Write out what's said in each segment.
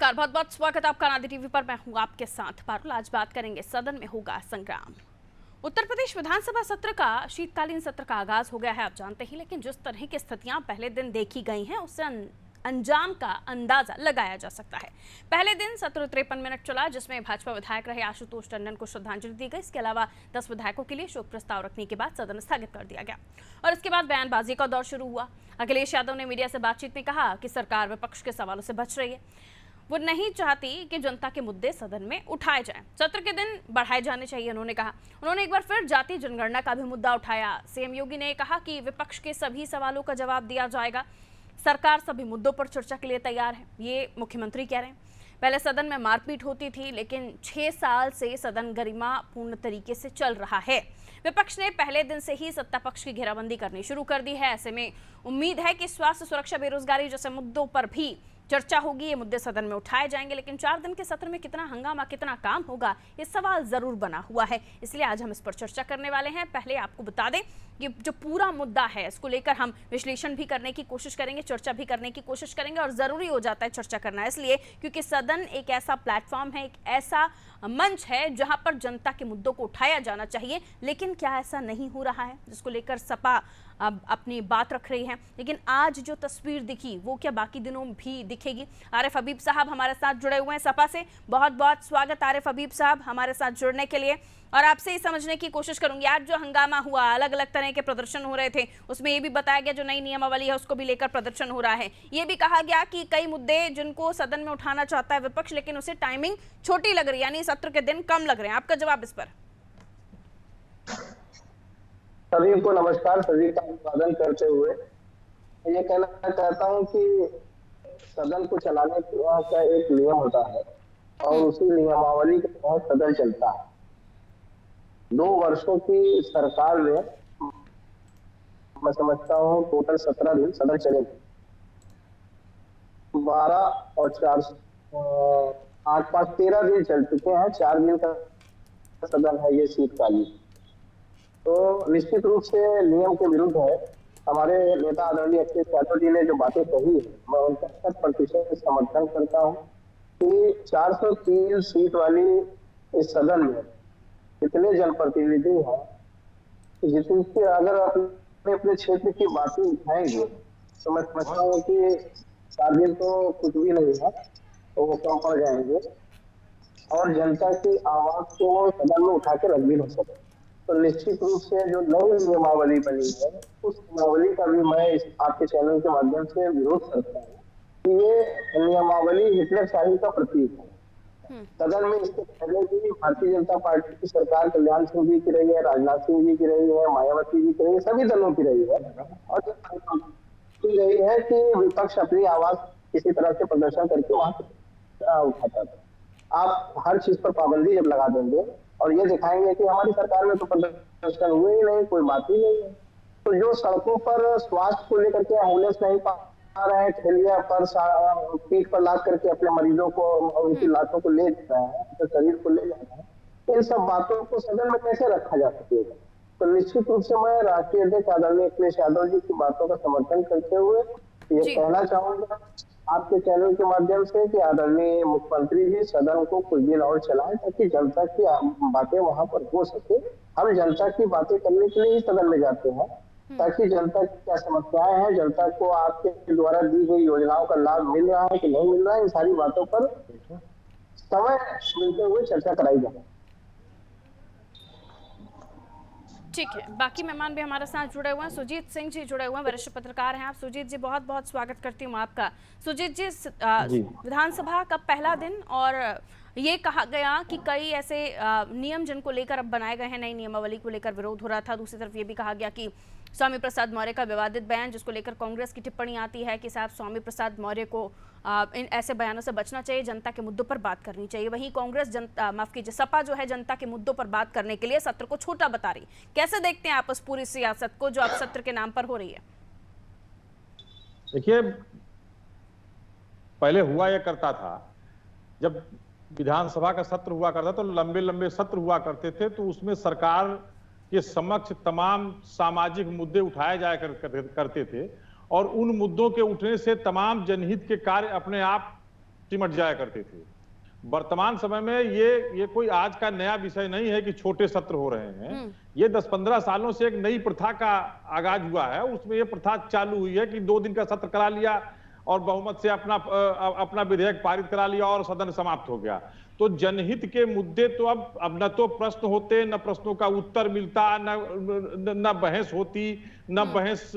नमस्कार, बहुत बहुत स्वागत आपका नादी टीवी पर। मैं हूं आपके साथ पारुल। आज बात करेंगे सदन में होगा संग्राम। उत्तर प्रदेश विधानसभा सत्र का शीतकालीन सत्र का आगाज हो गया है, आप जानते ही, लेकिन जिस तरह की स्थितियां पहले दिन देखी गई हैं उससे अंजाम का अंदाजा लगाया जा सकता है। पहले दिन सत्र 53 मिनट चला, जिसमें भाजपा विधायक रहे आशुतोष टंडन को श्रद्धांजलि दी गई। इसके अलावा 10 विधायकों के लिए शोक प्रस्ताव रखने के बाद सदन स्थगित कर दिया गया और इसके बाद बयानबाजी का दौर शुरू हुआ। अखिलेश यादव ने मीडिया से बातचीत में कहा कि सरकार विपक्ष के सवालों से बच रही है, वो नहीं चाहती कि जनता के मुद्दे सदन में उठाए जाएं। सत्र के दिन बढ़ाए जाने चाहिए, उन्होंने कहा। उन्होंने एक बार फिर जाति जनगणना का भी मुद्दा उठाया। सीएम योगी ने कहा कि विपक्ष के सभी सवालों का जवाब दिया जाएगा, सरकार सभी मुद्दों पर चर्चा के लिए तैयार है, ये मुख्यमंत्री कह रहे हैं। पहले सदन में मारपीट होती थी, लेकिन 6 साल से सदन गरिमापूर्ण तरीके से चल रहा है। विपक्ष ने पहले दिन से ही सत्ता पक्ष की घेराबंदी करनी शुरू कर दी है। ऐसे में उम्मीद है कि स्वास्थ्य, सुरक्षा, बेरोजगारी जैसे मुद्दों पर भी चर्चा होगी, ये मुद्दे सदन में उठाए जाएंगे। लेकिन 4 दिन के सत्र में कितना हंगामा, कितना काम होगा, ये सवाल जरूर बना हुआ है। इसलिए आज हम इस पर चर्चा करने वाले हैं। पहले आपको बता दें कि जो पूरा मुद्दा है, इसको लेकर हम विश्लेषण भी करने की कोशिश करेंगे, चर्चा भी करने की कोशिश करेंगे। और जरूरी हो जाता है चर्चा करना, इसलिए क्योंकि सदन एक ऐसा प्लेटफॉर्म है, एक ऐसा मंच है जहां पर जनता के मुद्दों को उठाया जाना चाहिए। लेकिन क्या ऐसा नहीं हो रहा है, जिसको लेकर सपा अब अपनी बात रख रही है। लेकिन आज जो तस्वीर दिखी वो क्या बाकी दिनों भी दिखेगी? आरिफ हबीब साहब हमारे साथ जुड़े हुए हैं सपा से। बहुत बहुत स्वागत आरिफ हबीब साहब हमारे साथ जुड़ने के लिए। और आपसे ही समझने की कोशिश करूंगी, आज जो हंगामा हुआ, अलग अलग तरह के प्रदर्शन हो रहे थे, उसमें ये भी बताया गया जो नई नियमावली है उसको भी लेकर प्रदर्शन हो रहा है। ये भी कहा गया कि कई मुद्दे जिनको सदन में उठाना चाहता है विपक्ष, लेकिन उसे टाइमिंग छोटी लग रही है, यानी सत्र के दिन कम लग रहे हैं। आपका जवाब इस पर? सभी को नमस्कार। सभी का अभिवादन करते हुए ये कहना चाहता हूं कि सदन को चलाने का एक नियम होता है और उसी नियमावली के तहत सदन चलता है। 2 वर्षों की सरकार में मैं समझता हूं टोटल 17 दिन सदन चलेगा। 12 और 4 8 5 13 दिन चल चुके हैं। 4 दिन का सदन है ये शीतकालीन। तो निश्चित रूप से नियम के विरुद्ध है। हमारे नेता आदरणीय अखिलेश यादव जी ने जो बातें कही, मैं उनका 100% समर्थन करता हूं कि 403 सीट वाली इस सदन में कितने जनप्रतिनिधि हैं, जिनके अगर अपने अपने क्षेत्र की बातें उठाएंगे तो मैं समझता हूँ कि 4 दिन तो कुछ भी नहीं है, तो वो कम पड़ जाएंगे और जनता की आवाज को सदन में उठा के रख भी नहीं सकते। तो निश्चित रूप से जो नई नियमावली बनी है, उस नियमावली का भी मैं आपके चैनल के माध्यम से विरोध करता हूँ कि ये नियमावली हिटलरशाही का प्रतीक है। सदन में इसके पहले भी भारतीय जनता पार्टी की सरकार कल्याण सिंह जी की रही है, राजनाथ सिंह जी की रही है, मायावती जी की रही है, सभी दलों की रही है और रही है कि विपक्ष अपनी आवाज किसी तरह से प्रदर्शन करके वहां उठाता था। आप हर चीज पर पाबंदी जब लगा देंगे और ये दिखाएंगे कि हमारी सरकार में तो प्रदर्शन हुए ही नहीं, कोई बात ही नहीं है, तो जो सड़कों पर स्वास्थ्य को लेकर के एम्बुलेंस नहीं पा रहे हैं, ठेलिया पर पीठ पर लाद करके अपने मरीजों को, उनकी लाशों को ले जा रहे हैं, तो शरीर को ले जा रहे हैं, इन सब बातों को सदन में कैसे रखा जा सकेगा? तो निश्चित रूप से मैं राष्ट्रीय अध्यक्ष आदरणीय अखिलेश यादव जी की बातों का समर्थन करते हुए ये कहना चाहूंगा आपके चैनल के माध्यम से कि आदरणीय मुख्यमंत्री जी सदन को कुछ दिन और चलाएं ताकि जनता की बातें वहां पर हो सके। हम जनता की बातें करने के लिए ही सदन में जाते हैं, ताकि जनता की क्या समस्याएं हैं, जनता को आपके द्वारा दी गई योजनाओं का लाभ मिल रहा है कि नहीं मिल रहा है, इन सारी बातों पर समय मिलते हुए चर्चा कराई जाए। ठीक है, बाकी मेहमान भी हमारे साथ जुड़े हुए हैं। सुजीत सिंह जी जुड़े हुए हैं, वरिष्ठ पत्रकार हैं आप। सुजीत जी, बहुत बहुत स्वागत करती हूँ आपका। सुजीत जी, विधानसभा का पहला दिन और ये कहा गया कि कई ऐसे नियम जिनको लेकर अब बनाए गए हैं, नई नियमावली को लेकर विरोध हो रहा था। दूसरी तरफ ये भी कहा गया कि स्वामी प्रसाद मौर्य का विवादित बयान, जिसको लेकर कांग्रेस की टिप्पणी आती है कि साहब स्वामी प्रसाद मौर्य को इन ऐसे बयानों से बचना चाहिए, जनता के मुद्दों पर बात करनी चाहिए। वहीं कांग्रेस माफ कीजिए, सपा जो है जनता के मुद्दों पर बात करने के लिए सत्र को छोटा बता रही। कैसे देखते हैं आप उस पूरी सियासत को जो अब सत्र के नाम पर हो रही है? देखिए, पहले हुआ यह करता था, जब विधानसभा का सत्र हुआ करता तो लंबे लंबे सत्र हुआ करते थे, तो उसमें सरकार के समक्ष तमाम सामाजिक मुद्दे उठाए जाया करते थे और उन मुद्दों के उठने से तमाम जनहित के कार्य अपने आप सिमट जाया करते थे। वर्तमान समय में ये कोई आज का नया विषय नहीं है कि छोटे सत्र हो रहे हैं। ये 10-15 सालों से एक नई प्रथा का आगाज हुआ है। उसमें ये प्रथा चालू हुई है कि 2 दिन का सत्र करा लिया और बहुमत से अपना विधेयक पारित करा लिया और सदन समाप्त हो गया। तो जनहित के मुद्दे तो अब न तो प्रश्न होते, न प्रश्नों का उत्तर मिलता, न बहस होती, न बहस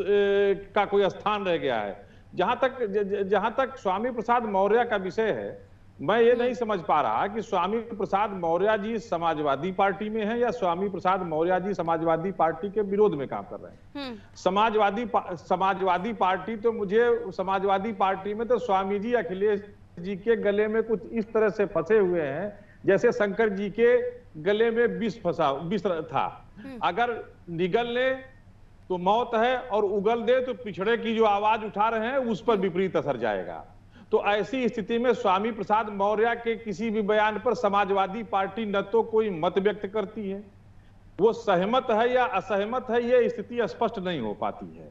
का कोई स्थान रह गया है। जहां तक स्वामी प्रसाद मौर्य का विषय है, मैं ये नहीं समझ पा रहा कि स्वामी प्रसाद मौर्य जी समाजवादी पार्टी में हैं या स्वामी प्रसाद मौर्य जी समाजवादी पार्टी के विरोध में काम कर रहे हैं। समाजवादी पार्टी तो समाजवादी पार्टी में तो स्वामी जी अखिलेश जी के गले में कुछ इस तरह से फंसे हुए हैं जैसे शंकर जी के गले में विष था। अगर निगल ले तो मौत है और उगल दे तो पिछड़े की जो आवाज उठा रहे हैं उस पर विपरीत असर जाएगा। तो ऐसी स्थिति में स्वामी प्रसाद मौर्य के किसी भी बयान पर समाजवादी पार्टी न तो कोई मत व्यक्त करती है, वो सहमत है या असहमत है, ये स्थिति स्पष्ट नहीं हो पाती है।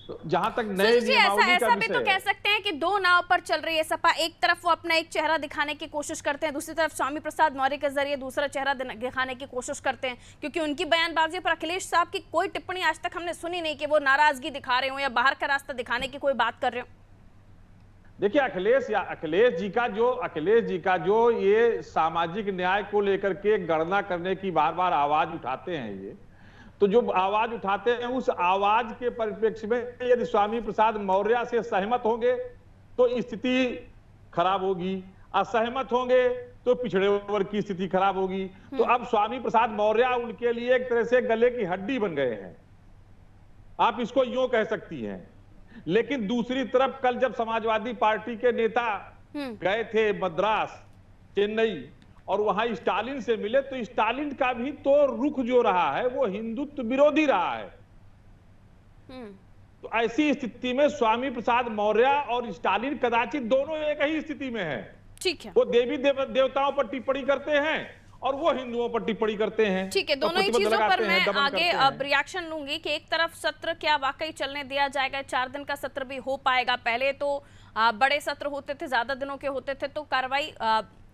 तो जहां तक नए नियमावली ऐसा भी तो कह सकते हैं कि दो नाव पर चल रही है सपा। एक तरफ वो अपना एक चेहरा दिखाने की कोशिश करते हैं, दूसरी तरफ स्वामी प्रसाद मौर्य के जरिए दूसरा चेहरा दिखाने की कोशिश करते हैं, क्योंकि उनकी बयानबाजी पर अखिलेश साहब की कोई टिप्पणी आज तक हमने सुनी नहीं कि वो नाराजगी दिखा रहे हो या बाहर का रास्ता दिखाने की कोई बात कर रहे हो। देखिए अखिलेश जी का जो ये सामाजिक न्याय को लेकर के गणना करने की बार बार आवाज उठाते हैं, ये तो जो आवाज उठाते हैं उस आवाज के परिप्रेक्ष्य में यदि स्वामी प्रसाद मौर्य से सहमत होंगे तो स्थिति खराब होगी, असहमत होंगे तो पिछड़े वर्ग की स्थिति खराब होगी। तो अब स्वामी प्रसाद मौर्य उनके लिए एक तरह से गले की हड्डी बन गए हैं, आप इसको यूं कह सकती हैं। लेकिन दूसरी तरफ कल जब समाजवादी पार्टी के नेता गए थे मद्रास, चेन्नई, और वहां स्टालिन से मिले तो स्टालिन का भी तो रुख जो रहा है वो हिंदुत्व विरोधी रहा है। तो ऐसी स्थिति में स्वामी प्रसाद मौर्य और स्टालिन कदाचित दोनों एक ही स्थिति में है। ठीक है, वो देवी देवताओं पर टिप्पणी करते हैं और वो हिंदुओं पर टिप्पणी करते हैं। ठीक है, दोनों ही चीजों पर मैं आगे अब रिएक्शन लूंगी कि एक तरफ सत्र क्या वाकई चलने दिया जाएगा, 4 दिन का सत्र भी हो पाएगा। पहले तो बड़े सत्र होते थे, ज्यादा दिनों के होते थे तो कार्रवाई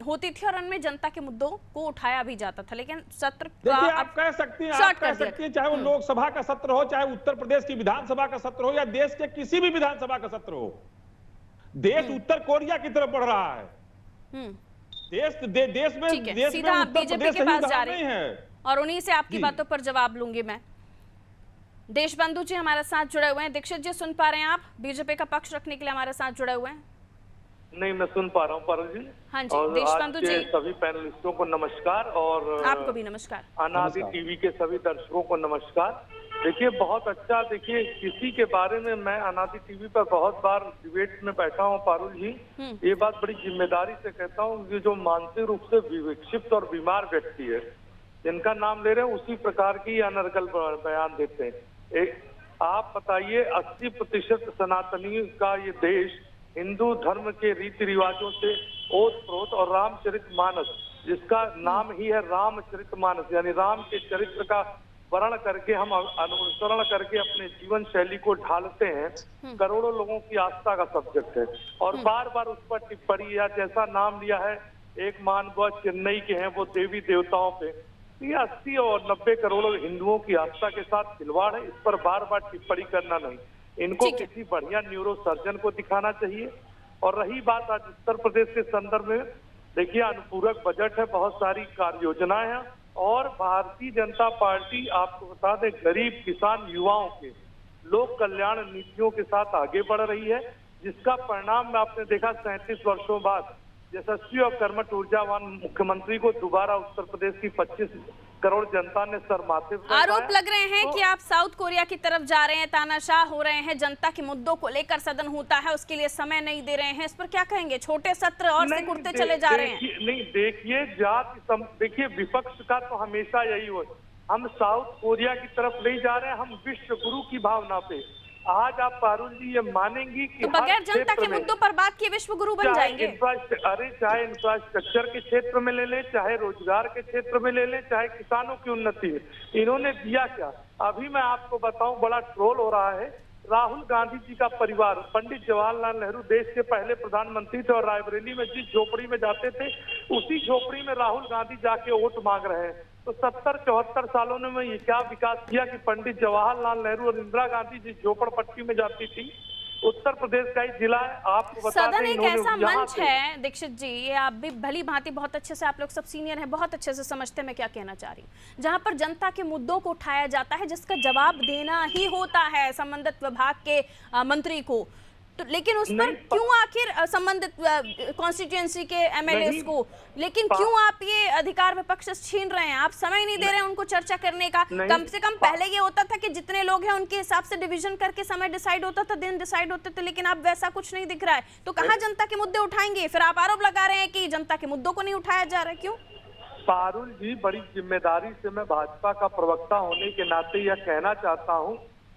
होती थी और उनमें जनता के मुद्दों को उठाया भी जाता था, लेकिन सत्र आप कह सकती हैं चाहे वो लोकसभा का सत्र हो, चाहे उत्तर प्रदेश की विधानसभा का सत्र हो या देश के किसी भी विधानसभा का सत्र हो, देश उत्तर कोरिया की तरफ बढ़ रहा है। देश में सीधा आप बीजेपी के पास जा रहे हैं और उन्हीं से आपकी बातों पर जवाब लूंगी मैं। देशबंधु जी हमारे साथ जुड़े हुए हैं। दीक्षित जी सुन पा रहे हैं आप? बीजेपी का पक्ष रखने के लिए हमारे साथ जुड़े हुए हैं। नहीं, मैं सुन पा रहा हूँ पारुल जी। हाँ जी, देशबंधु जी सभी पैनलिस्टों को नमस्कार और आपको भी नमस्कार। अनादि टीवी के सभी दर्शकों को नमस्कार। देखिए बहुत अच्छा, देखिए किसी के बारे में मैं अनादि टीवी पर बहुत बार डिबेट में बैठा हूँ पारुल जी, ये बात बड़ी जिम्मेदारी से कहता हूँ कि जो मानसिक रूप से विक्षिप्त और बीमार व्यक्ति है, जिनका नाम ले रहे हैं उसी प्रकार की अनर्गल बयान देते हैं। आप बताइए 80% सनातनी का ये देश हिंदू धर्म के रीति रिवाजों से ओत-प्रोत और रामचरितमानस, जिसका नाम ही है रामचरितमानस, यानी राम के चरित्र का वर्ण करके हम अनुसरण करके अपने जीवन शैली को ढालते हैं, करोड़ों लोगों की आस्था का सब्जेक्ट है। और बार बार उस पर टिप्पणी या जैसा नाम लिया है, एक मानव चेन्नई के हैं वो देवी देवताओं पे, ये 80 और 90 करोड़ हिंदुओं की आस्था के साथ खिलवाड़ है। इस पर बार बार टिप्पणी करना नहीं, इनको किसी बढ़िया न्यूरो सर्जन को दिखाना चाहिए। और रही बात आज उत्तर प्रदेश के संदर्भ में, देखिए अनुपूरक बजट है, बहुत सारी कार्य योजनाएं हैं और भारतीय जनता पार्टी आपको बता दें गरीब किसान युवाओं के लोक कल्याण नीतियों के साथ आगे बढ़ रही है, जिसका परिणाम में आपने देखा 37 वर्षों बाद यशस्वी और कर्मठ ऊर्जावान मुख्यमंत्री को दोबारा उत्तर प्रदेश की 25 करोड़ जनता ने सर माथे पर आरोप लग रहे हैं कि आप साउथ कोरिया की तरफ जा रहे हैं, तानाशाह हो रहे हैं, जनता के मुद्दों को लेकर सदन होता है उसके लिए समय नहीं दे रहे हैं, इस पर क्या कहेंगे? छोटे सत्र और सिकुड़ते चले जा रहे हैं। नहीं देखिए, देखिए विपक्ष का तो हमेशा यही हो, हम साउथ कोरिया की तरफ नहीं जा रहे हैं, हम विश्व गुरु की भावना पे। आज आप पारुल जी ये मानेंगी कि तो बगैर जनता के मुद्दों पर बात किए विश्व गुरु बन जाएंगे? चाहे इंफ्रास्ट्रक्चर के क्षेत्र में ले लें, चाहे रोजगार के क्षेत्र में ले लें, चाहे किसानों की उन्नति में, इन्होंने दिया क्या? अभी मैं आपको बताऊं, बड़ा ट्रोल हो रहा है राहुल गांधी जी का परिवार, पंडित जवाहरलाल नेहरू देश के पहले प्रधानमंत्री थे और रायबरेली में जिस झोपड़ी में जाते थे उसी झोपड़ी में राहुल गांधी जाके वोट मांग रहे हैं। तो 70-74 सालों में ये क्या विकास किया कि पंडित जवाहरलाल नेहरू और इंदिरा गांधी जिस झोपड़पट्टी में जाती थी, उत्तर प्रदेश का ही जिला है, आपको बता सदन दें एक इन्होंने ऐसा यहाँ मंच से- है दीक्षित जी, ये आप भी भली भांति बहुत अच्छे से, आप लोग सब सीनियर हैं, बहुत अच्छे से समझते हैं मैं क्या कहना चाह रही हूँ, जहां पर जनता के मुद्दों को उठाया जाता है जिसका जवाब देना ही होता है संबंधित विभाग के मंत्री को, तो लेकिन उस पर क्यों आखिर संबंधित कॉन्स्टिट्यूएंसी के एमएलए को, लेकिन क्यों आप ये अधिकार विपक्ष से छीन रहे हैं? आप समय नहीं दे रहे हैं उनको चर्चा करने का। कम से कम पहले ये होता था कि जितने लोग हैं उनके हिसाब से डिवीजन करके समय डिसाइड होता था, दिन डिसाइड होते थे, लेकिन अब वैसा कुछ नहीं दिख रहा है। तो कहाँ जनता के मुद्दे उठाएंगे? फिर आप आरोप लगा रहे हैं कि जनता के मुद्दों को नहीं उठाया जा रहा है, क्यों? पारुल जी, बड़ी जिम्मेदारी से मैं भाजपा का प्रवक्ता होने के नाते यह कहना चाहता हूं,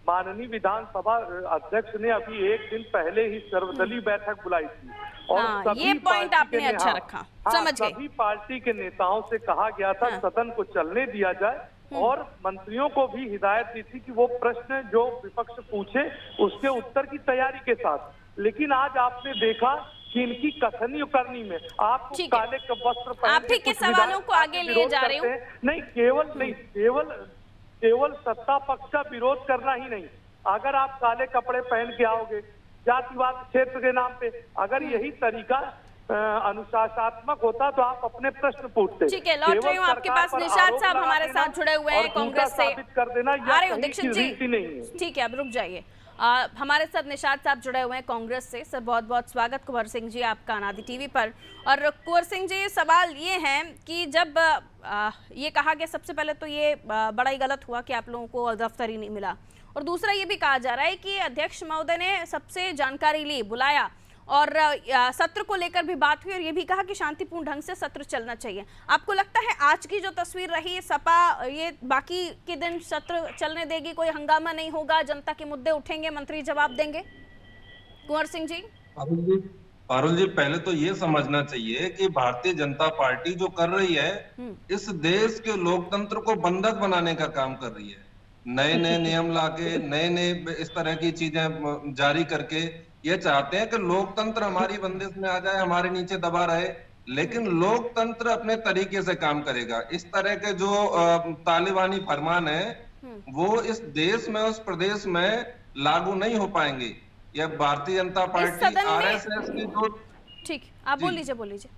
माननीय विधानसभा अध्यक्ष ने अभी एक दिन पहले ही सर्वदलीय बैठक बुलाई थी और सभी ये पॉइंट पार्टी आपने के अच्छा रखा, समझ गए। सभी पार्टी के नेताओं से कहा गया था सदन को चलने दिया जाए और मंत्रियों को भी हिदायत दी थी कि वो प्रश्न जो विपक्ष पूछे उसके उत्तर की तैयारी के साथ। लेकिन आज आपने देखा कि इनकी कथनी करनी में आपको काले वस्त्र पहन आप ही के सवालों को आगे लिए जा रहे हो। नहीं, केवल सत्ता पक्ष का विरोध करना ही नहीं, अगर आप काले कपड़े पहन के आओगे जातिवाद क्षेत्र के नाम पे, अगर यही तरीका अनुशासनात्मक होता तो आप अपने प्रश्न पूछते। ठीक है, लौट रही हूँ आपके पास। निषाद साहब हमारे साथ जुड़े हुए हैं कांग्रेस से, कर देना आ रही हूँ दीक्षित जी, नहीं। ठीक है, अब रुक जाइए। हमारे साथ निषाद साहब जुड़े हुए हैं कांग्रेस से। सर बहुत बहुत स्वागत कुंवर सिंह जी आपका अनादि टीवी पर। और कुंवर सिंह जी, सवाल ये है कि जब ये कहा गया, सबसे पहले तो ये बड़ा ही गलत हुआ कि आप लोगों को दफ्तर ही नहीं मिला, और दूसरा ये भी कहा जा रहा है कि अध्यक्ष महोदय ने सबसे जानकारी ली, बुलाया और सत्र को लेकर भी बात हुई और ये भी कहा कि शांतिपूर्ण ढंग से सत्र चलना चाहिए। आपको लगता है आज की जो तस्वीर रही, सपा ये बाकी के दिन सत्र चलने देगी, कोई हंगामा नहीं होगा, जनता के मुद्दे उठेंगे, मंत्री जवाब देंगे? कुंवर सिंह जी। पारुल जी, पहले तो ये समझना चाहिए कि भारतीय जनता पार्टी जो कर रही है इस देश के लोकतंत्र को बंधक बनाने का काम कर रही है। नए नए नियम लाके, नए नए इस तरह की चीजें जारी करके ये चाहते हैं कि लोकतंत्र हमारी बंदिश में आ जाए, हमारे नीचे दबा रहे, लेकिन लोकतंत्र अपने तरीके से काम करेगा। इस तरह के जो तालिबानी फरमान है वो इस देश में, उस प्रदेश में लागू नहीं हो पाएंगे। यह भारतीय जनता पार्टी आरएसएस की जो, ठीक, आप बोल लीजिए।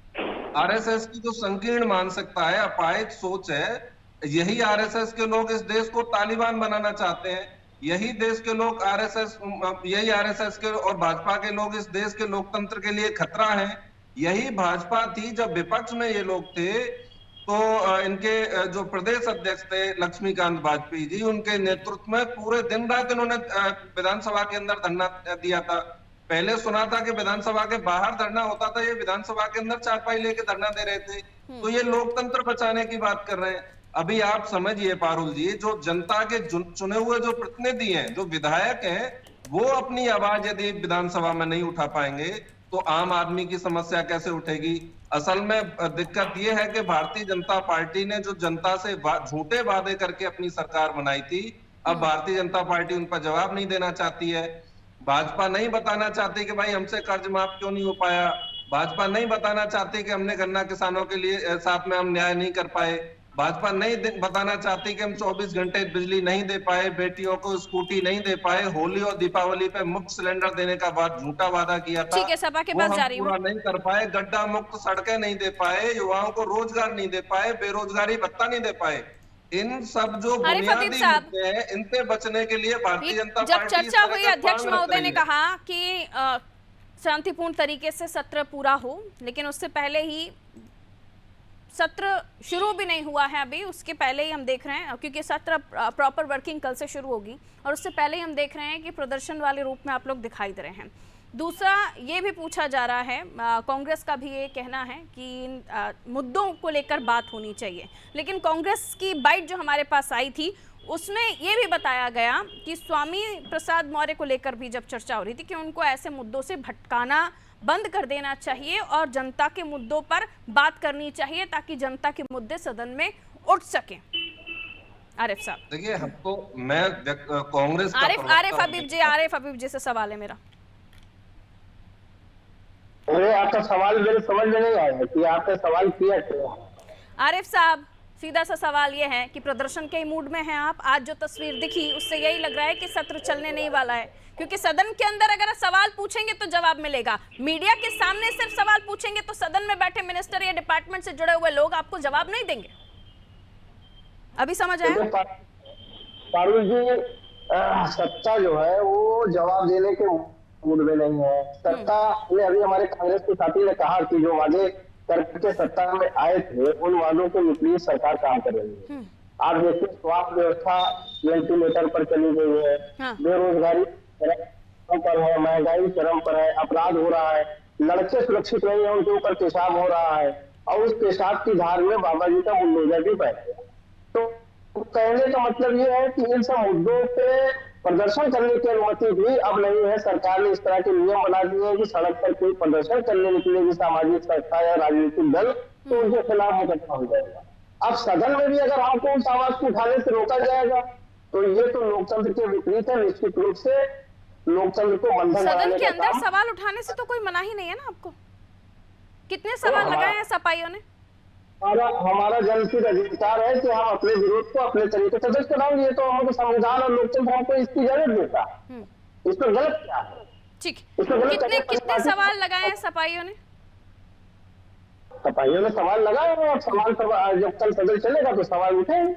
आरएसएस की जो संकीर्ण मानसिकता है, अपाहिज सोच है, यही आरएसएस के लोग इस देश को तालिबान बनाना चाहते हैं। यही देश के लोग यही आरएसएस के और भाजपा के लोग इस देश के लोकतंत्र के लिए खतरा हैं। यही भाजपा थी जब विपक्ष में ये लोग थे, तो इनके जो प्रदेश अध्यक्ष थे लक्ष्मीकांत वाजपेयी जी, उनके नेतृत्व में पूरे दिन रात इन्होंने विधानसभा के अंदर धरना दिया था। पहले सुना था कि विधानसभा के बाहर धरना होता था, ये विधानसभा के अंदर चारपाई लेके धरना दे रहे थे। तो ये लोकतंत्र बचाने की बात कर रहे हैं। अभी आप समझिए पारुल जी, जो जनता के चुने हुए जो प्रतिनिधि हैं, जो विधायक हैं, वो अपनी आवाज यदि विधानसभा में नहीं उठा पाएंगे तो आम आदमी की समस्या कैसे उठेगी? असल में दिक्कत ये है कि भारतीय जनता पार्टी ने जो जनता से झूठे वादे करके अपनी सरकार बनाई थी, अब भारतीय जनता पार्टी उन पर जवाब नहीं देना चाहती है। भाजपा नहीं बताना चाहती कि भाई हमसे कर्ज माफ क्यों नहीं हो पाया। भाजपा नहीं बताना चाहती कि हमने गन्ना किसानों के लिए साथ में हम न्याय नहीं कर पाए। भाजपा नहीं बताना चाहती कि हम 24 घंटे बिजली नहीं दे पाए, बेटियों को स्कूटी नहीं दे पाए, होली और दीपावली पे मुफ्त सिलेंडर देने का झूठा वादा किया था, ठीक है, सभा के पास जा रही हूं। पूरा नहीं कर पाए, गड्ढा मुक्त सड़कें नहीं दे पाए, युवाओं को रोजगार नहीं दे पाए, बेरोजगारी भत्ता नहीं दे पाए। इन सब जो बुनियादी मुद्दे हैं, इनसे बचने के लिए भारतीय जनता पार्टी, जब चर्चा हुई, अध्यक्ष महोदय ने कहा कि शांतिपूर्ण तरीके से सत्र पूरा हो, लेकिन उससे पहले ही सत्र शुरू भी नहीं हुआ है अभी, उसके पहले ही हम देख रहे हैं, क्योंकि सत्र प्रॉपर वर्किंग कल से शुरू होगी, और उससे पहले ही हम देख रहे हैं कि प्रदर्शन वाले रूप में आप लोग दिखाई दे रहे हैं। दूसरा ये भी पूछा जा रहा है, कांग्रेस का भी ये कहना है कि इन मुद्दों को लेकर बात होनी चाहिए, लेकिन कांग्रेस की बाइट जो हमारे पास आई थी उसमें ये भी बताया गया कि स्वामी प्रसाद मौर्य को लेकर भी जब चर्चा हो रही थी कि उनको ऐसे मुद्दों से भटकाना बंद कर देना चाहिए और जनता के मुद्दों पर बात करनी चाहिए ताकि जनता के मुद्दे सदन में उठ सके। आरिफ साहब, देखिए हमको मैं कांग्रेस का आरिफ हबीब जी से सवाल है मेरा। अरे आपका सवाल मेरे समझ में नहीं आया कि आपने सवाल किया क्या। आरिफ साहब, सीधा सा सवाल ये है कि प्रदर्शन के मूड में हैं आप। आज जो तस्वीर दिखी उससे यही लग रहा है कि सत्र चलने नहीं वाला है, क्योंकि सदन के अंदर अगर सवाल पूछेंगे तो जवाब मिलेगा, मीडिया के सामने सिर्फ सवाल पूछेंगे तो सदन में बैठे मिनिस्टर या डिपार्टमेंट से जुड़े हुए लोग आपको जवाब नहीं देंगे। अभी समझ आया? पारुल जी, सत्ता जो है वो जवाब देने के मूड में नहीं है। सत्ता ने अभी हमारे कांग्रेस के साथी ने कहा कि जो वादे करके सत्ता में आए थे उन वादों के विपरीत सरकार काम कर रही है। आप देखिए, स्वास्थ्य व्यवस्था वेंटिलेटर पर चली गई है, बेरोजगारी चरम पर है, महंगाई चरम पर है, अपराध हो रहा है, लड़के सुरक्षित नहीं है, उनके ऊपर पेशाब हो रहा है और उस पेशाब की धार में बाबा जी का बुलडोजर भी बैठ गया। तो कहने का मतलब ये है कि इन सब मुद्दों पे प्रदर्शन करने की अनुमति भी अब नहीं है। सरकार ने इस तरह के नियम बना दिए हैं कि सड़क पर कोई प्रदर्शन करने निकलेगी सामाजिक संस्था या राजनीतिक दल तो उनके खिलाफ मुकदमा हो जाएगा। अब सदन में भी अगर हमको उस आवाज को उठाने से रोका जाएगा तो ये तो लोकतंत्र के विपरीत है। निश्चित रूप से लोकतंत्र को बंधन सदन के अंदर सवाल उठाने से तो कोई मनाही नहीं है ना आपको। कितने सवाल लगाए हैं सपाइयों ने? हमारा जनहित अधिकार है कि हम अपने विरोध को अपने तरीके से दर्ज कराएंगे। ये तो हमको संविधान और लोकतंत्र हमको इसकी इजाजत देता है। इसमें गलत क्या है? ठीक, कितने सवाल लगाए हैं सपाइयों ने? सपाइयों ने सवाल लगाए और सवाल जब कल सदन चलेगा तो सवाल उठेंगे।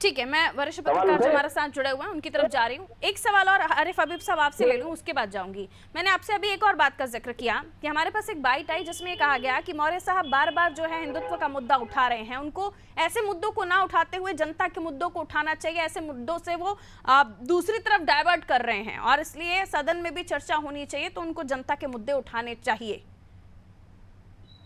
ठीक है, मैं वरिष्ठ पत्रकार जो हमारे साथ जुड़े हुए हैं उनकी तरफ जा रही हूँ। एक सवाल और आरिफ हबीब साहब आपसे ले लूँ, उसके बाद जाऊंगी। मैंने आपसे अभी एक और बात का जिक्र किया कि हमारे पास एक बाइट आई जिसमें कहा गया कि मौर्य साहब बार बार जो है हिंदुत्व का मुद्दा उठा रहे हैं, उनको ऐसे मुद्दों को ना उठाते हुए जनता के मुद्दों को उठाना चाहिए, ऐसे मुद्दों से वो दूसरी तरफ डाइवर्ट कर रहे हैं और इसलिए सदन में भी चर्चा होनी चाहिए, तो उनको जनता के मुद्दे उठाने चाहिए।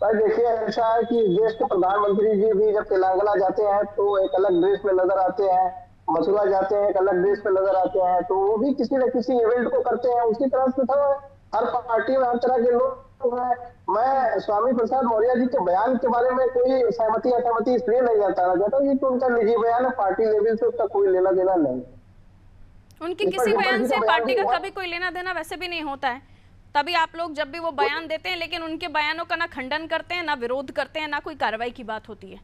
पर देखिए, ऐसा है कि देश के प्रधानमंत्री जी भी जब तेलंगाना जाते हैं तो एक अलग ड्रेस में नजर आते हैं, मथुरा जाते हैं एक अलग ड्रेस में नजर आते हैं, तो वो भी किसी न किसी इवेंट को करते हैं। उसी तरह से था, हर पार्टी में हर तरह के लोग हैं। मैं स्वामी प्रसाद मौर्य जी के बयान के बारे में कोई सहमति असहमति इसलिए नहीं जताना चाहता कि तो उनका निजी बयान है, पार्टी लेवल से उसका कोई लेना देना नहीं। उनके किसी बयान से पार्टी का कभी कोई लेना देना वैसे भी नहीं होता है, तभी आप लोग जब भी वो बयान देते हैं लेकिन उनके बयानों का ना खंडन करते हैं, ना विरोध करते हैं, ना कोई कार्रवाई की बात होती है,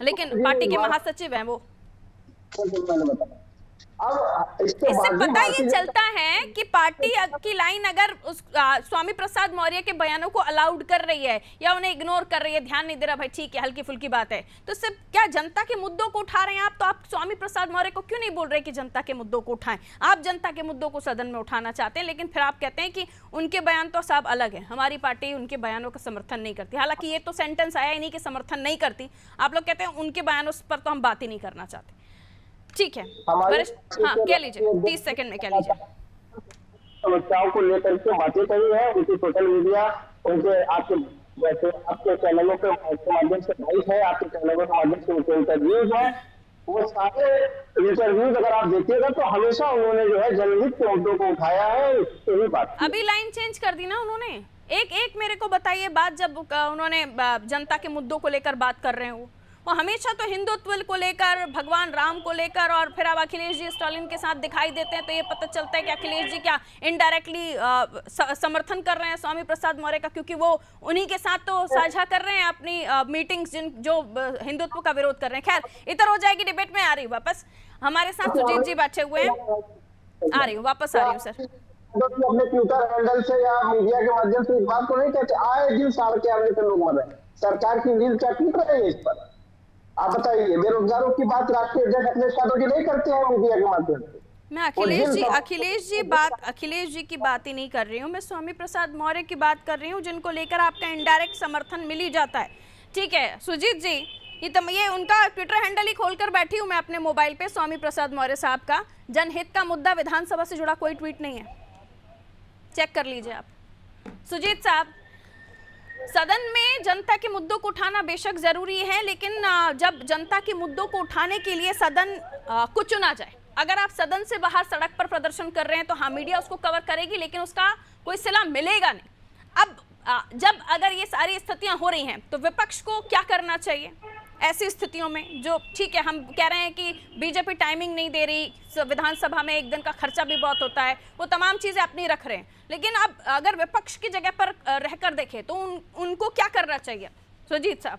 लेकिन पार्टी के महासचिव हैं वो। इससे पता ये चलता है कि पार्टी की लाइन अगर उस स्वामी प्रसाद मौर्य के बयानों को अलाउड कर रही है या उन्हें इग्नोर कर रही है, ध्यान नहीं दे रहा, भाई ठीक है हल्की फुल्की बात है, तो इससे क्या जनता के मुद्दों को उठा रहे हैं आप? तो आप स्वामी प्रसाद मौर्य को क्यों नहीं बोल रहे कि जनता के मुद्दों को उठाएं? आप जनता के मुद्दों को सदन में उठाना चाहते हैं, लेकिन फिर आप कहते हैं कि उनके बयान तो सब अलग है, हमारी पार्टी उनके बयानों का समर्थन नहीं करती। हालांकि ये तो सेंटेंस आया ही नहीं कि समर्थन नहीं करती, आप लोग कहते हैं उनके बयानों पर तो हम बात ही नहीं करना चाहते। ठीक है, हाँ कह लीजिए, 30 सेकंड में कह लीजिए। समस्याओं को लेकर के बातें कही है, उनकी सोशल मीडिया, उनके आपके चैनलों के माध्यम से भाई है, आपके चैनलों के माध्यम से उनके इंटरव्यूज है, वो सारे इंटरव्यूज अगर आप देखिएगा तो हमेशा उन्होंने जो है जनहित के मुद्दों को उठाया है। यही बात अभी लाइन चेंज कर दी ना उन्होंने। एक मेरे को बताइए बात, जब उन्होंने जनता के मुद्दों को लेकर बात कर रहे हैं वो हमेशा तो हिंदुत्व को लेकर, भगवान राम को लेकर, और फिर अब अखिलेश जी स्टालिन के साथ दिखाई देते हैं तो ये पता चलता है कि अखिलेश जी क्या इनडायरेक्टली समर्थन कर रहे हैं स्वामी प्रसाद मौर्य का, क्योंकि वो उन्हीं के साथ तो साझा कर रहे हैं अपनी मीटिंग्स जो हिंदुत्व का विरोध कर रहे हैं। खैर इधर हो जाएगी डिबेट में, आ रही हूँ वापस, हमारे साथ सुजीत जी बैठे हुए हैं, आ रही हूँ वापस, आ रही हूँ सर। अपने ट्विटर हैंडल से या मीडिया के माध्यम से इस बात को नहीं कहते, आए दिन साढ़ के आने के लोग मर रहे हैं, सरकार की नींद क्या टूट रही है इस पर? आप बताइए, बेरोजगारों की बात राष्ट्रीय अध्यक्ष अखिलेश यादव जी नहीं करते हैं मीडिया के माध्यम से? मैं अखिलेश जी की बात ही नहीं कर रही हूँ, मैं स्वामी प्रसाद मौर्य की बात कर रही हूँ, जिनको लेकर आपका इनडायरेक्ट समर्थन मिल ही जाता है। ठीक है सुजीत जी, ये उनका ट्विटर हैंडल ही खोलकर बैठी हूँ मैं अपने मोबाइल पे, स्वामी प्रसाद मौर्य साहब का जनहित का मुद्दा विधानसभा से जुड़ा कोई ट्वीट नहीं है, चेक कर लीजिए आप। सुजीत साहब, सदन में जनता के मुद्दों को उठाना बेशक जरूरी है, लेकिन जब जनता के मुद्दों को उठाने के लिए सदन को चुना जाए, अगर आप सदन से बाहर सड़क पर प्रदर्शन कर रहे हैं तो हाँ मीडिया उसको कवर करेगी, लेकिन उसका कोई सिला मिलेगा नहीं। अब जब अगर ये सारी स्थितियां हो रही हैं तो विपक्ष को क्या करना चाहिए? ऐसी स्थितियों में जो ठीक है, हम कह रहे हैं कि बीजेपी टाइमिंग नहीं दे रही, विधानसभा में एक दिन का खर्चा भी बहुत होता है, वो तमाम चीजें अपनी रख रहे हैं, लेकिन अब अगर विपक्ष की जगह पर रहकर देखें तो उनको क्या करना चाहिए सुरजीत साहब?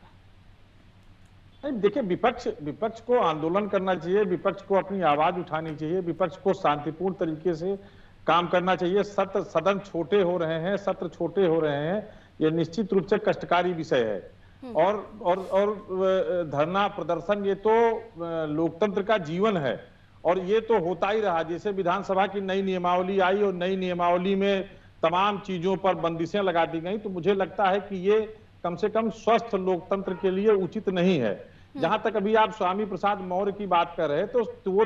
नहीं, देखिए, विपक्ष को आंदोलन करना चाहिए, विपक्ष को अपनी आवाज उठानी चाहिए, विपक्ष को शांतिपूर्ण तरीके से काम करना चाहिए। सदन छोटे हो रहे हैं, सत्र छोटे हो रहे हैं, ये निश्चित रूप से कष्टकारी विषय है। और धरना प्रदर्शन ये तो लोकतंत्र का जीवन है और ये तो होता ही रहा। जैसे विधानसभा की नई नियमावली आई और नई नियमावली में तमाम चीजों पर बंदिशें लगा दी गई, तो मुझे लगता है कि ये कम से कम स्वस्थ लोकतंत्र के लिए उचित नहीं है। जहां तक अभी आप स्वामी प्रसाद मौर्य की बात कर रहे हैं, तो वो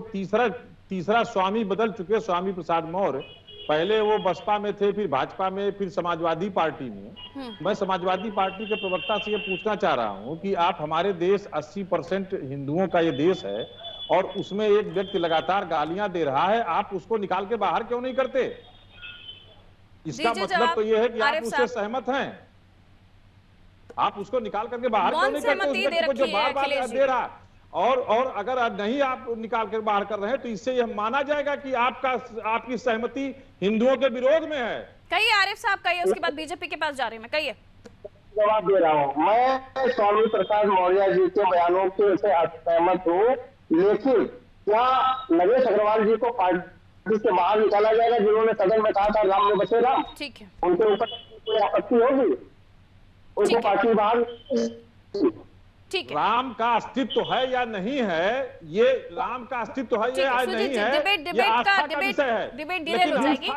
तीसरा स्वामी बदल चुके। स्वामी प्रसाद मौर्य पहले वो बसपा में थे, फिर भाजपा में, फिर समाजवादी पार्टी में। मैं समाजवादी पार्टी के प्रवक्ता से ये पूछना चाह रहा हूं कि आप, हमारे देश 80% हिंदुओं का ये देश है और उसमें एक व्यक्ति लगातार गालियां दे रहा है, आप उसको निकाल के बाहर क्यों नहीं करते? इसका मतलब तो ये है कि आप उससे सहमत हैं। आप उसको निकाल करके बाहर क्यों नहीं करते उस व्यक्ति को जो बार-बार दे रहा? और अगर नहीं आप निकाल कर बाहर कर रहे हैं तो इससे यह माना जाएगा कि आपकी सहमति हिंदुओं के विरोध में है। कहिए आरिफ साहब, कहिए, उसके बाद बीजेपी के पास जा रहे हैं, कहिए। जवाब दे रहा हूँ। मैं स्वामी प्रसाद मौर्य जी के बयानों से सहमत हूँ, लेकिन क्या नरेश अग्रवाल जी को पार्टी से बाहर निकाला जाएगा, जिन्होंने सदन में कहा था राम में बसे राम? ठीक है, उनके ऊपर कोई आपत्ति होगी? उनको पार्टी बाहर, ठीक है, राम का अस्तित्व है या नहीं है, ये राम का अस्तित्व है या नहीं है, डिबेट का विषय है। डिबेट डिले हो जाएगी,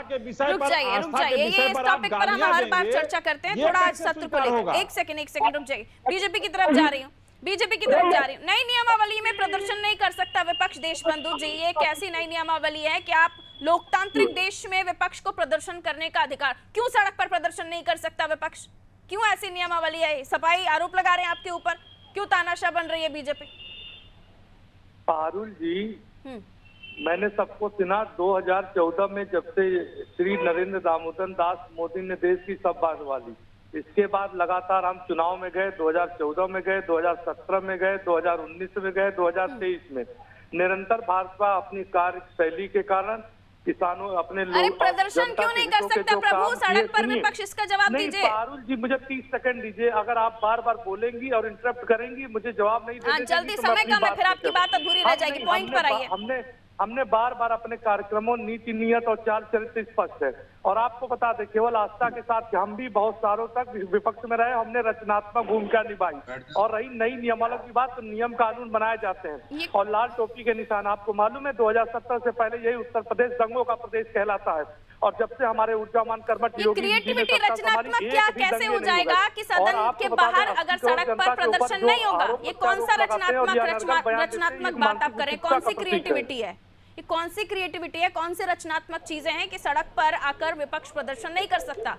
रुक जाइए, ये इस टॉपिक पर हम हर बार चर्चा करते हैं। थोड़ा सत्र को लेकर एक सेकंड रुक जाइए। बीजेपी की तरफ जा रही हूँ, नई नियमावली में प्रदर्शन नहीं कर सकता विपक्ष। देशबंधु जी, ये एक ऐसी नई नियमावली है कि आप लोकतांत्रिक देश में विपक्ष को प्रदर्शन करने का अधिकार, क्यों सड़क पर प्रदर्शन नहीं कर सकता विपक्ष? क्यों ऐसी नियमावली है? सफाई आरोप लगा रहे हैं आपके ऊपर, क्यों तानाशाह बन रही है बीजेपी? पारुल जी, मैंने सबको सुना 2014 में जब से श्री नरेंद्र दामोदर दास मोदी ने देश की सब बात वाली, इसके बाद लगातार हम चुनाव में गए, 2014 में गए, 2017 में गए, 2019 में गए, 2023 में। निरंतर भाजपा अपनी कार्यशैली के कारण किसानों, अपने लोग, अरे प्रदर्शन क्यों नहीं कर सकता प्रभु सड़क पर विपक्ष? इसका जवाब दीजिए। पारुल जी, मुझे 30 सेकंड दीजिए। अगर आप बार बार बोलेंगी और इंटरप्ट करेंगी, मुझे जवाब नहीं देंगी, जल्दी, समय कम है, फिर आपकी बात अधूरी रह जाएगी। पॉइंट पर आइए। हमने बार बार अपने कार्यक्रमों, नीति, नियत और चाल चरित्र स्पष्ट है। और आपको बता दें, केवल आस्था के साथ हम भी बहुत सालों तक विपक्ष में रहे, हमने रचनात्मक भूमिका निभाई। और रही नई नियमावली की बात, तो नियम कानून बनाए जाते हैं और लाल टोपी के निशान, आपको मालूम है 2017 से पहले यही उत्तर प्रदेश दंगों का प्रदेश कहलाता है। और जब से हमारे ऊर्जावान कर्मठ क्रिएटिविटी, रचनात्मक क्या कैसे हो जाएगा कि सदन के बाहर अगर सड़क पर प्रदर्शन नहीं होगा? ये कौन सा रचनात्मक बात आप करें? कौन सी क्रिएटिविटी है ये? कौन सी क्रिएटिविटी है? कौन सी रचनात्मक चीजें हैं कि सड़क पर आकर विपक्ष प्रदर्शन नहीं कर सकता?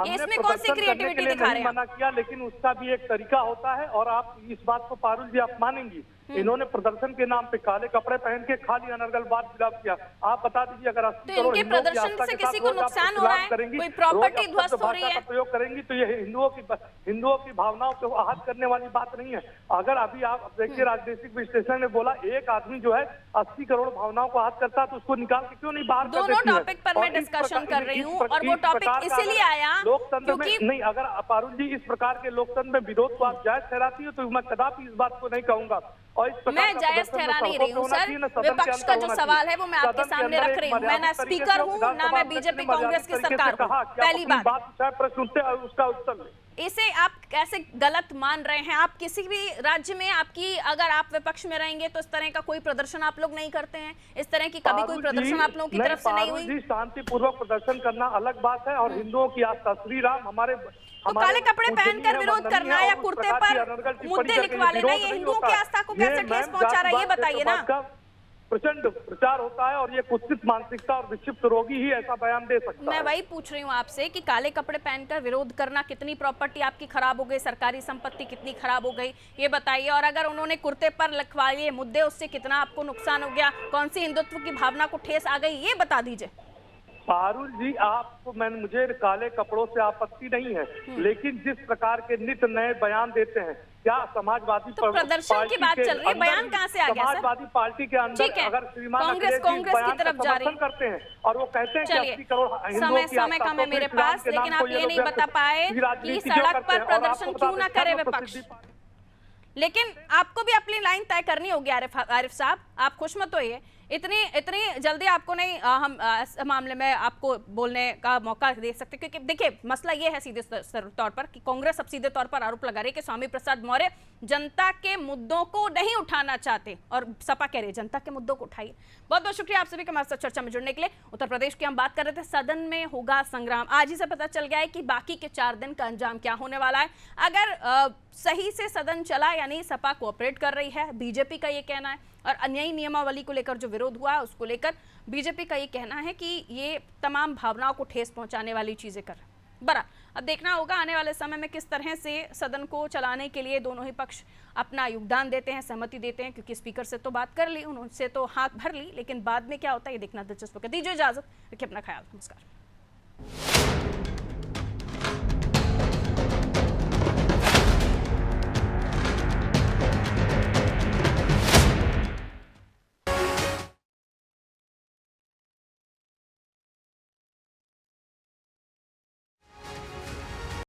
इसमें कौन सी क्रिएटिविटी दिखा रहे हैं? मना किया, लेकिन उसका भी एक तरीका होता है। और आप इस बात को पारुल जी आप मानेंगी, इन्होंने प्रदर्शन के नाम पे काले कपड़े पहन के खाली अनर्गलवाद विलाप किया। आप बता दीजिए, अगर 80 करोड़ इनके प्रदर्शन से किसी को नुकसान हो रहा है, कोई प्रॉपर्टी ध्वस्त हो रही है, प्रयोग करेंगी, तो ये हिंदुओं की भावनाओं को आहत करने वाली बात नहीं है। अगर अभी आप देखिए, राजनीतिक विश्लेषण ने बोला एक आदमी जो है 80 करोड़ भावनाओं को आहत करता है, तो उसको निकाल के क्यों नहीं बाहर कर देती है? दोनों टॉपिक पर मैं डिस्कशन कर रही हूँ और वो टॉपिक इसीलिए आया लोकतंत्र में नहीं। अगर पारुल जी इस प्रकार के लोकतंत्र में विरोध को आप जायज ठहराती हो, तो मैं कदापि इस बात को नहीं कहूंगा। और इस प्रकार मैं जायज ठहरा नहीं रही हूँ सर, विपक्ष का जो सवाल है वो मैं आपके सामने रख रही हूँ। मैं ना स्पीकर हूँ, ना मैं बीजेपी कांग्रेस की सरकार हूँ। पहली बात, प्रश्न उठते और उसका उत्तर इसे आप कैसे गलत मान रहे हैं? आप किसी भी राज्य में आपकी, अगर आप विपक्ष में रहेंगे तो इस तरह का कोई प्रदर्शन आप लोग नहीं करते हैं? इस तरह की कभी कोई प्रदर्शन आप लोगों की तरफ से नहीं हुई? शांतिपूर्वक प्रदर्शन करना अलग बात है, और हिंदुओं की आस्था श्री राम हमारे तो काले कपड़े पहनकर विरोध करना या कुर्ते पर मुद्दे लिखवा लेना, ये हिंदुओं की आस्था को कैसे ठेस पहुंचा रहा है, ये बताइए ना। प्रचंड प्रचार होता है और ये कुत्सित मानसिकता और विक्षिप्त रोगी ही ऐसा बयान दे सकता है। मैं वही पूछ रही हूँ आपसे कि काले कपड़े पहनकर विरोध करना, कितनी प्रॉपर्टी आपकी खराब हो गई, सरकारी संपत्ति कितनी खराब हो गई, ये बताइए। और अगर उन्होंने कुर्ते पर लिखवा लिए मुद्दे, उससे कितना आपको नुकसान हो गया, कौन सी हिंदुत्व की भावना को ठेस आ गई, ये बता दीजिए। पारुल जी, आपको मुझे काले कपड़ों से आपत्ति नहीं है, लेकिन जिस प्रकार के नित नए बयान देते हैं, क्या समाजवादी तो प्रदर्शन की बात चल रही है, बयान कहाँ से आ गया सर? समाजवादी पार्टी के अंदर ठीक है, अगर श्रीमान कांग्रेस अखिलेश जी की बयान तरफ का जा रही समर्थन करते हैं और वो कहते हैं कि चलिए, 80 करोड़ हिंदुओं की समय कम है मेरे पास, लेकिन आप ये नहीं बता पाए कि सड़क पर प्रदर्शन क्यों ना करे विपक्ष। लेकिन आपको भी अपनी लाइन तय करनी होगी आरिफ साहब, आप खुश मत होइए, इतनी जल्दी आपको नहीं हम इस मामले में आपको बोलने का मौका दे सकते, क्योंकि देखिए मसला ये है सीधे तौर पर कि कांग्रेस अब सीधे तौर पर आरोप लगा रही है कि स्वामी प्रसाद मौर्य जनता के मुद्दों को नहीं उठाना चाहते, और सपा कह रही है जनता के मुद्दों को उठाइए। बहुत बहुत शुक्रिया आप सभी का हमारे साथ चर्चा में जुड़ने के लिए। उत्तर प्रदेश की हम बात कर रहे थे, सदन में होगा संग्राम। आज ही से पता चल गया है कि बाकी के 4 दिन का अंजाम क्या होने वाला है। अगर सही से सदन चला, यानी सपा कोऑपरेट कर रही है, बीजेपी का ये कहना है, और अन्यायी नियमावली को लेकर जो विरोध हुआ है उसको लेकर बीजेपी का ये कहना है कि ये तमाम भावनाओं को ठेस पहुंचाने वाली चीजें कर बरा। अब देखना होगा आने वाले समय में किस तरह से सदन को चलाने के लिए दोनों ही पक्ष अपना योगदान देते हैं, सहमति देते हैं, क्योंकि स्पीकर से तो बात कर ली, उनसे तो हाथ भर ली, लेकिन बाद में क्या होता है ये देखना दिलचस्प है। दीजिए इजाजत, रखिए अपना ख्याल, नमस्कार।